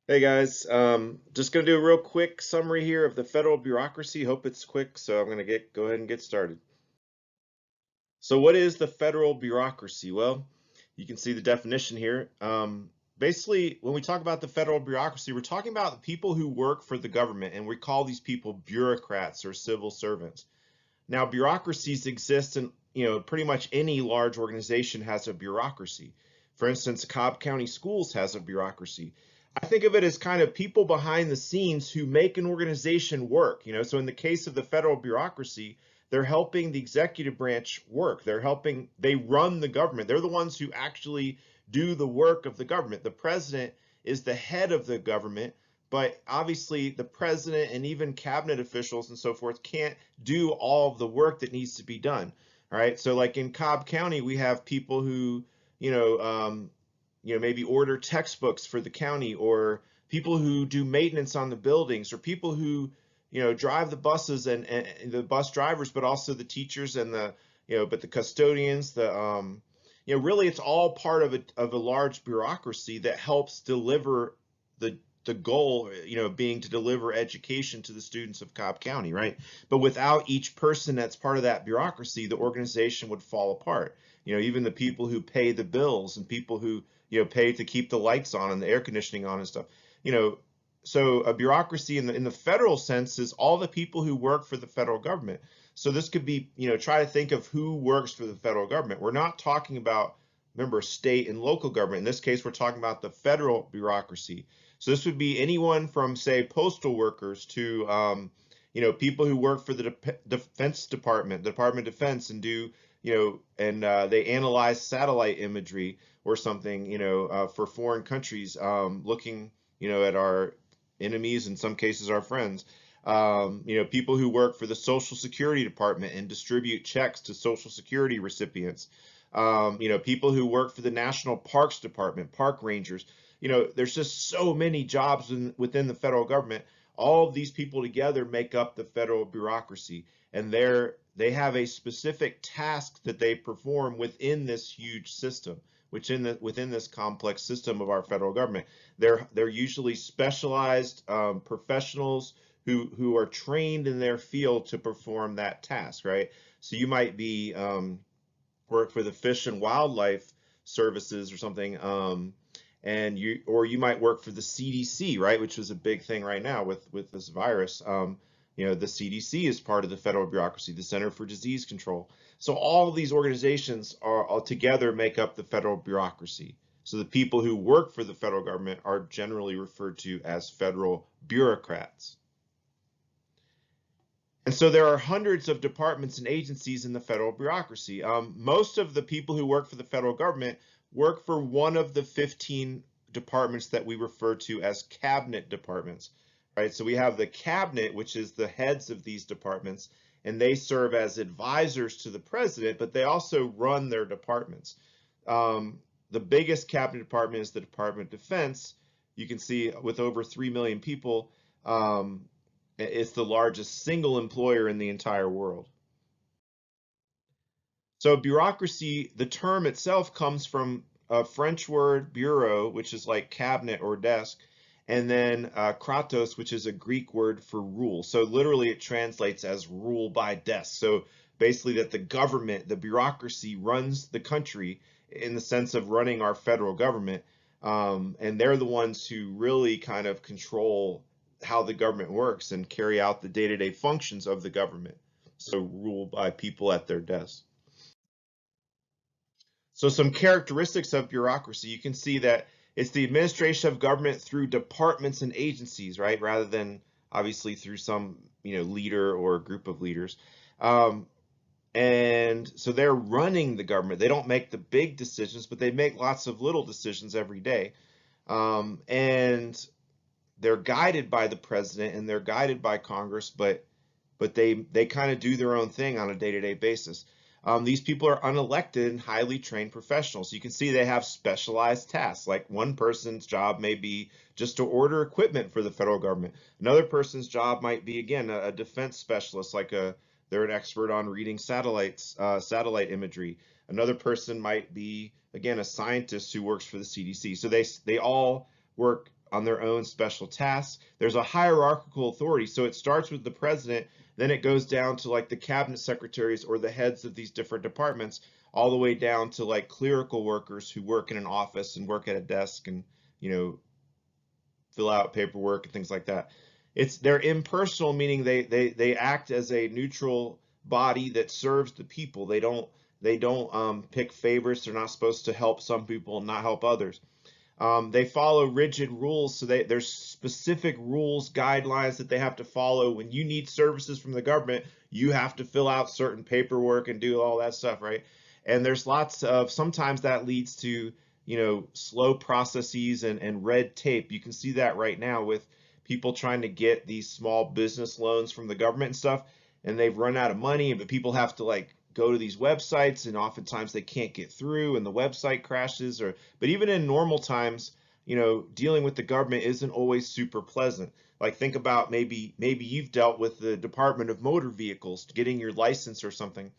Hey guys, just gonna do a real quick summary here of the federal bureaucracy. Hope it's quick, so I'm gonna go ahead and get started. So what is the federal bureaucracy? Well, you can see the definition here. Basically, when we talk about the federal bureaucracy, we're talking about the people who work for the government, and we call these people bureaucrats or civil servants. Now, bureaucracies exist in, pretty much any large organization has a bureaucracy. For instance, Cobb County Schools has a bureaucracy. I think of it as kind of people behind the scenes who make an organization work. So in the case of the federal bureaucracy, they're helping the executive branch work. They run the government. They're the ones who actually do the work of the government. The president is the head of the government, but obviously the president and even cabinet officials and so forth can't do all of the work that needs to be done. All right. So like in Cobb County, we have people who, maybe order textbooks for the county, or people who do maintenance on the buildings, or people who, drive the buses and the bus drivers, but also the teachers and but the custodians, really it's all part of a large bureaucracy that helps deliver the the goal, being to deliver education to the students of Cobb County, right? But without each person that's part of that bureaucracy, the organization would fall apart. Even the people who pay the bills and people who, pay to keep the lights on and the air conditioning on and stuff. You know, so a bureaucracy in the federal sense is all the people who work for the federal government. So this could be, try to think of who works for the federal government. We're not talking about, remember, state and local government. In this case, we're talking about the federal bureaucracy. So this would be anyone from, say, postal workers to, people who work for the Defense Department, the Department of Defense, and do, and they analyze satellite imagery or something, for foreign countries, looking, at our enemies, in some cases our friends. People who work for the Social Security Department and distribute checks to Social Security recipients. People who work for the National Parks Department, park rangers. There's just so many jobs within the federal government. All of these people together make up the federal bureaucracy, and they have a specific task that they perform within this huge system, which within this complex system of our federal government. They're usually specialized professionals who are trained in their field to perform that task, right? So you might be work for the Fish and Wildlife Services or something, or you might work for the CDC, right, which is a big thing right now with this virus. The CDC is part of the federal bureaucracy, the Center for Disease Control. So all of these organizations are all together make up the federal bureaucracy. So the people who work for the federal government are generally referred to as federal bureaucrats. And so there are hundreds of departments and agencies in the federal bureaucracy. Most of the people who work for the federal government work for one of the 15 departments that we refer to as cabinet departments, right? So we have the cabinet, which is the heads of these departments, and they serve as advisors to the president, but they also run their departments. The biggest cabinet department is the Department of Defense. You can see with over 3 million people, it's the largest single employer in the entire world. So bureaucracy, the term itself comes from a French word bureau, which is like cabinet or desk, and then kratos, which is a Greek word for rule. So literally it translates as rule by desk. So basically that the government, the bureaucracy runs the country in the sense of running our federal government. And they're the ones who really kind of control how the government works and carry out the day-to-day functions of the government. So ruled by people at their desks. So some characteristics of bureaucracy, you can see that it's the administration of government through departments and agencies, right? Rather than obviously through some, leader or group of leaders. And so they're running the government. They don't make the big decisions, but they make lots of little decisions every day. And they're guided by the president and they're guided by Congress, but they kind of do their own thing on a day-to-day basis. These people are unelected and highly trained professionals. You can see they have specialized tasks. Like one person's job may be just to order equipment for the federal government. Another person's job might be, again, a defense specialist, they're an expert on reading satellite imagery. Another person might be, again, a scientist who works for the CDC. So they all work on their own special tasks. There's a hierarchical authority. So it starts with the president, then it goes down to like the cabinet secretaries or the heads of these different departments, all the way down to like clerical workers who work in an office and work at a desk and, fill out paperwork and things like that. They're impersonal, meaning they act as a neutral body that serves the people. They don't pick favorites. They're not supposed to help some people and not help others. They follow rigid rules, so there's specific rules, guidelines that they have to follow. When you need services from the government, you have to fill out certain paperwork and do all that stuff, right? And there's sometimes that leads to, slow processes and red tape. You can see that right now with people trying to get these small business loans from the government and stuff, and they've run out of money, but people have to like go to these websites, and oftentimes they can't get through and the website crashes. But even in normal times, dealing with the government isn't always super pleasant. Like think about maybe you've dealt with the Department of Motor Vehicles getting your license or something,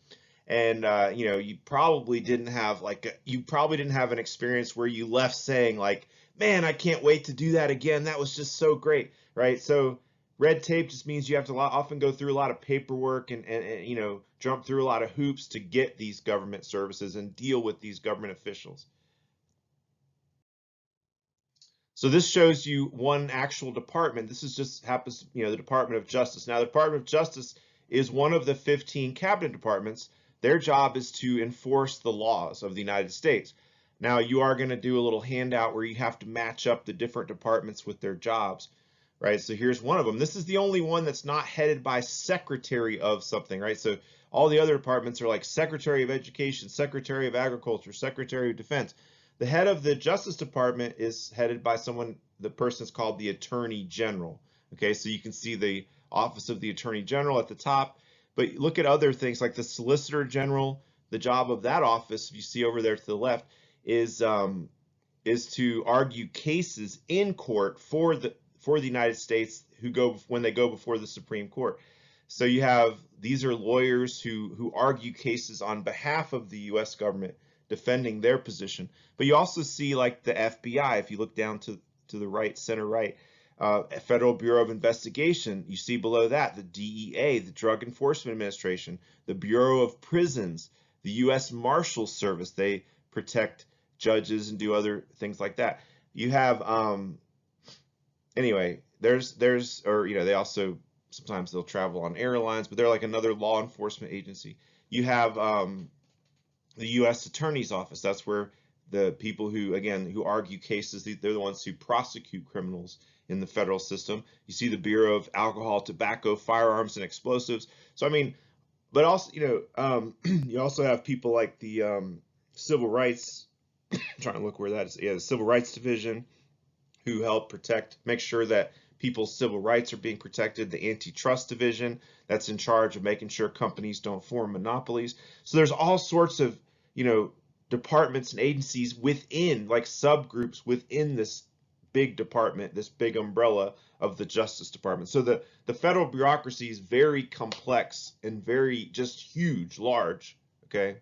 and you probably didn't have an experience where you left saying like, man, I can't wait to do that again, that was just so great, right? So red tape just means you have to often go through a lot of paperwork and jump through a lot of hoops to get these government services and deal with these government officials. So this shows you one actual department. This is just happens, the Department of Justice. Now, the Department of Justice is one of the 15 cabinet departments. Their job is to enforce the laws of the United States. Now, you are going to do a little handout where you have to match up the different departments with their jobs, right? So here's one of them. This is the only one that's not headed by Secretary of something, right? So all the other departments are like Secretary of Education, Secretary of Agriculture, Secretary of Defense. The head of the Justice Department is headed by the person is called the Attorney General. Okay, so you can see the Office of the Attorney General at the top, but look at other things like the Solicitor General. The job of that office, if you see over there to the left, is to argue cases in court for the United States when they go before the Supreme Court. So these are lawyers who argue cases on behalf of the U.S. government, defending their position. But you also see like the FBI, if you look down to the right, center right, Federal Bureau of Investigation. You see below that the DEA, the Drug Enforcement Administration, the Bureau of Prisons, the U.S. Marshals Service. They protect judges and do other things like that. You have anyway, they also sometimes they'll travel on airlines, but they're like another law enforcement agency. You have the U.S. Attorney's Office. That's where the people who argue cases, they're the ones who prosecute criminals in the federal system. You see the Bureau of Alcohol, Tobacco, Firearms, and Explosives. So I mean, but also you also have people like the Civil Rights. I'm trying to look where that is. Yeah, the Civil Rights Division, who help make sure that people's civil rights are being protected. The Antitrust Division, that's in charge of making sure companies don't form monopolies. So there's all sorts of departments and agencies within, like subgroups within this big department, this big umbrella of the Justice Department. So the federal bureaucracy is very complex and very just huge, large, okay?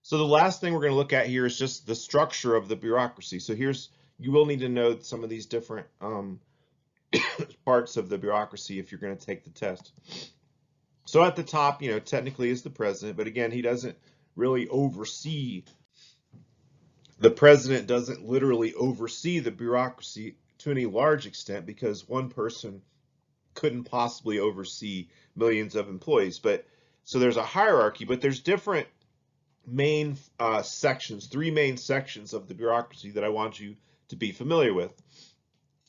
So the last thing we're going to look at here is just the structure of the bureaucracy. So you will need to know some of these different parts of the bureaucracy if you're going to take the test. So at the top, technically is the president, but again, he doesn't really oversee. The president doesn't literally oversee the bureaucracy to any large extent because one person couldn't possibly oversee millions of employees. So there's a hierarchy, but there's different main sections, three main sections of the bureaucracy that I want you to be familiar with.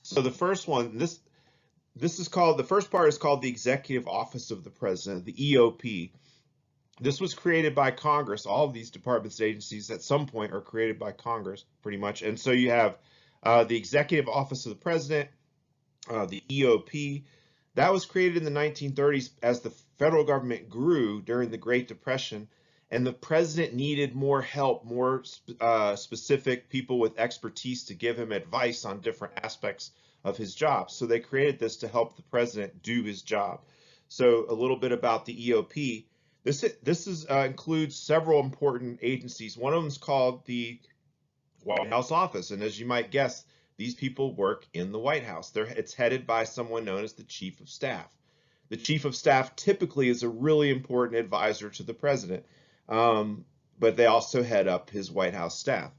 So the first one, the first part is called the Executive Office of the President, the EOP. This was created by Congress. All of these departments and agencies at some point are created by Congress, pretty much. And so you have the Executive Office of the President, the EOP. That was created in the 1930s as the federal government grew during the Great Depression, and the president needed more help, more specific people with expertise to give him advice on different aspects of his job. So they created this to help the president do his job. So a little bit about the EOP. This includes several important agencies. One of them is called the White House office. And as you might guess, these people work in the White House. It's headed by someone known as the Chief of Staff. The Chief of Staff typically is a really important advisor to the president, but they also head up his White House staff.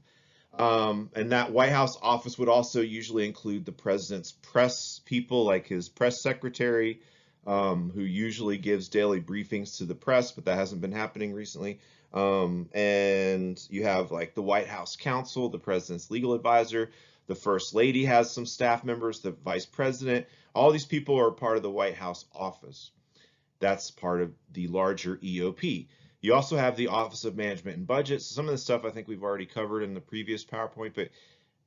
And that White House office would also usually include the president's press people, like his press secretary, who usually gives daily briefings to the press, but that hasn't been happening recently. And you have like the White House counsel, the president's legal advisor, the first lady has some staff members, the vice president. All these people are part of the White House office. That's part of the larger EOP. You also have the Office of Management and Budget. So some of the stuff I think we've already covered in the previous PowerPoint, but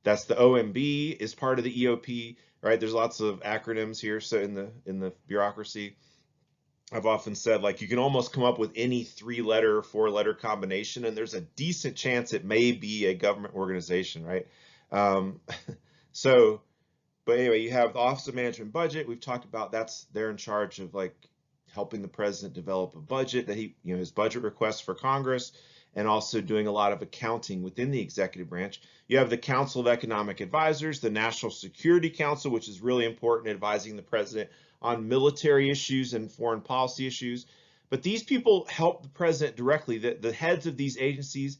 that's the OMB is part of the EOP, right? There's lots of acronyms here. So in the bureaucracy, I've often said, like, you can almost come up with any 3-letter or 4-letter combination, and there's a decent chance it may be a government organization, right? But anyway, you have the Office of Management and Budget. We've talked about they're in charge of like helping the president develop a budget that his budget requests for Congress, and also doing a lot of accounting within the executive branch. You have the Council of Economic Advisors, the National Security Council, which is really important, advising the president on military issues and foreign policy issues. But these people help the president directly. The heads of these agencies,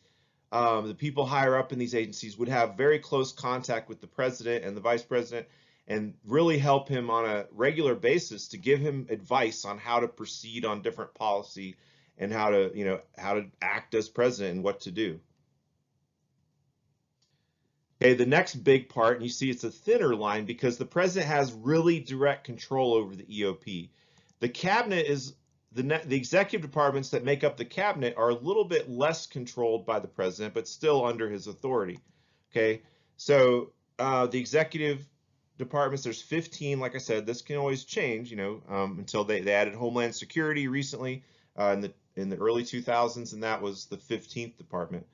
the people higher up in these agencies, would have very close contact with the president and the vice president, and really help him on a regular basis to give him advice on how to proceed on different policy and how to act as president and what to do. Okay, the next big part, and you see it's a thinner line because the president has really direct control over the EOP. The cabinet is the executive departments that make up the cabinet are a little bit less controlled by the president, but still under his authority. Okay, so the executive departments, there's 15. Like I said, this can always change, until they added Homeland Security recently in the early 2000s, and that was the 15th department.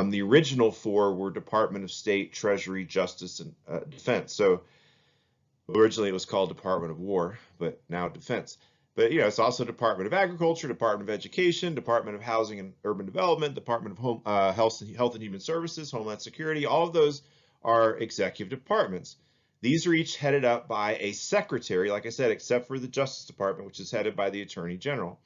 The original 4 were Department of State, Treasury, Justice, and Defense. So originally it was called Department of War, but now Defense. But it's also Department of Agriculture, Department of Education, Department of Housing and Urban Development, Department of Health and Human Services, Homeland Security. All of those are executive departments. These are each headed up by a secretary, like I said, except for the Justice Department, which is headed by the Attorney General.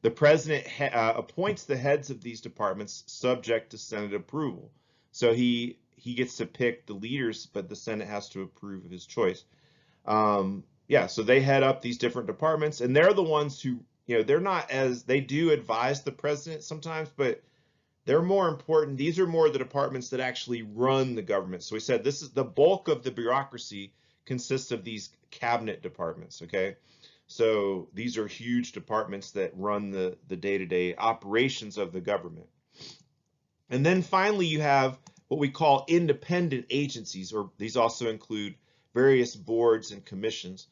The president appoints the heads of these departments subject to Senate approval. So he gets to pick the leaders, but the Senate has to approve of his choice. So they head up these different departments, and they're the ones who, they do advise the president sometimes, but they're more important. These are more the departments that actually run the government. So we said this is the bulk of the bureaucracy consists of these cabinet departments, okay? So these are huge departments that run the day-to-day operations of the government. And then finally, you have what we call independent agencies, or these also include various boards and commissions.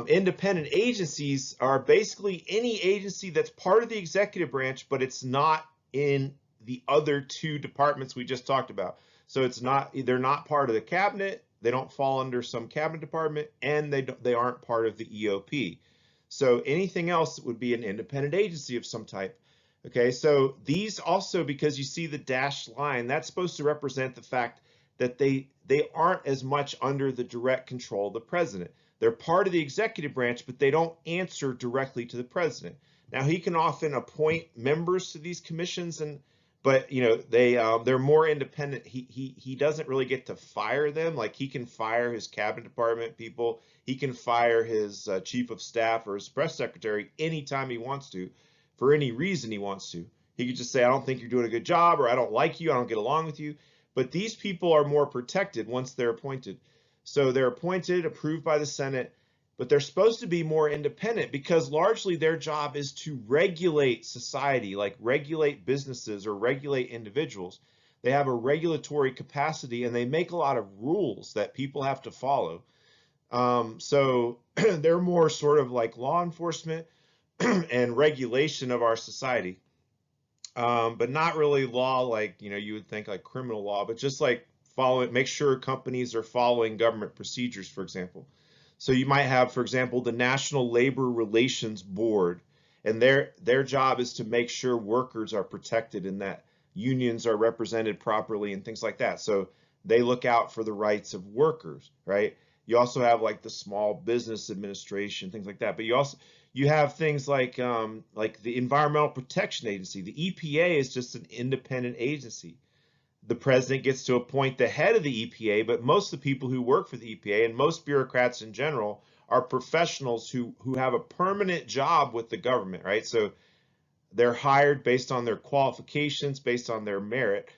Independent agencies are basically any agency that's part of the executive branch, but it's not in the other 2 departments we just talked about. So they're not part of the cabinet, they don't fall under some cabinet department, and they aren't part of the EOP. So anything else would be an independent agency of some type. Okay, so these also, because you see the dashed line, that's supposed to represent the fact that they aren't as much under the direct control of the president. They're part of the executive branch, but they don't answer directly to the president. Now, he can often appoint members to these commissions, but they're more independent. He doesn't really get to fire them. Like, he can fire his cabinet department people. He can fire his chief of staff or his press secretary anytime he wants to, for any reason he wants to. He could just say, I don't think you're doing a good job, or I don't like you, I don't get along with you. But these people are more protected once they're appointed. So they're appointed, approved by the Senate, but they're supposed to be more independent because largely their job is to regulate society, like regulate businesses or regulate individuals. They have a regulatory capacity, and they make a lot of rules that people have to follow. So they're more sort of like law enforcement and regulation of our society, but not really law like you would think like criminal law, but just like make sure companies are following government procedures, for example. So you might have, for example, the National Labor Relations Board, and their job is to make sure workers are protected in that unions are represented properly and things like that. So they look out for the rights of workers, right? You also have like the Small Business Administration, things like that. But you have things like the Environmental Protection Agency. The EPA is just an independent agency. The president gets to appoint the head of the EPA, but most of the people who work for the EPA and most bureaucrats in general are professionals who have a permanent job with the government, right? So they're hired based on their qualifications, based on their merit.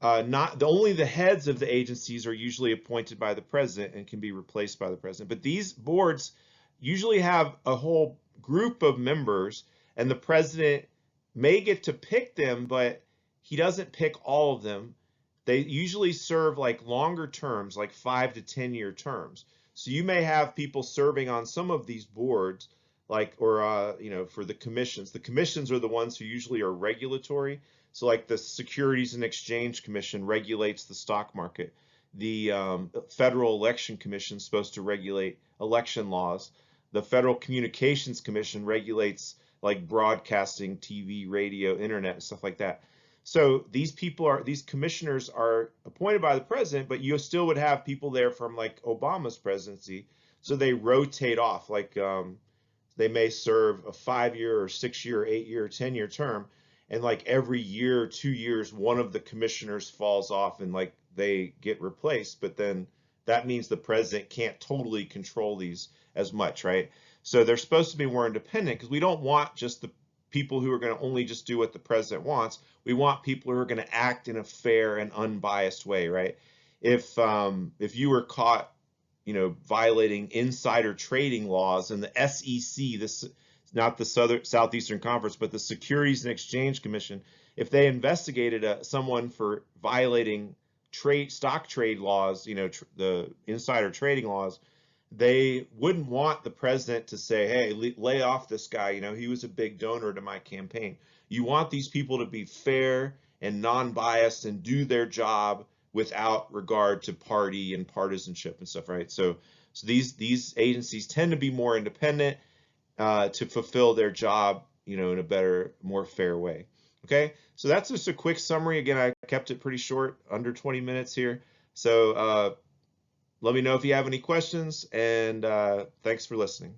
Not only the heads of the agencies are usually appointed by the president and can be replaced by the president, but these boards usually have a whole group of members, and the president may get to pick them, but he doesn't pick all of them. They usually serve like longer terms, like 5 to 10-year terms. So you may have people serving on some of these boards, like, or for the commissions. The commissions are the ones who usually are regulatory. So like the Securities and Exchange Commission regulates the stock market. The Federal Election Commission is supposed to regulate election laws. The Federal Communications Commission regulates like broadcasting, TV, radio, internet, and stuff like that. So these commissioners are appointed by the president, but you still would have people there from like Obama's presidency. So they rotate off, like they may serve a 5-year or 6-year, 8-year, or 10-year term. And like every year or 2 years, one of the commissioners falls off and like they get replaced. But then that means the president can't totally control these as much, right? So they're supposed to be more independent because we don't want just the people who are going to only just do what the president wants. We want people who are going to act in a fair and unbiased way, right? If you were caught, violating insider trading laws, and the SEC, this not the Southeastern Conference, but the Securities and Exchange Commission, if they investigated someone for violating stock trade laws, the insider trading laws, they wouldn't want the president to say, hey, lay off this guy, he was a big donor to my campaign. You want these people to be fair and non-biased and do their job without regard to party and partisanship and stuff, right? So these agencies tend to be more independent to fulfill their job, in a better, more fair way. Okay, so that's just a quick summary. Again, I kept it pretty short, under 20 minutes here. So let me know if you have any questions, and thanks for listening.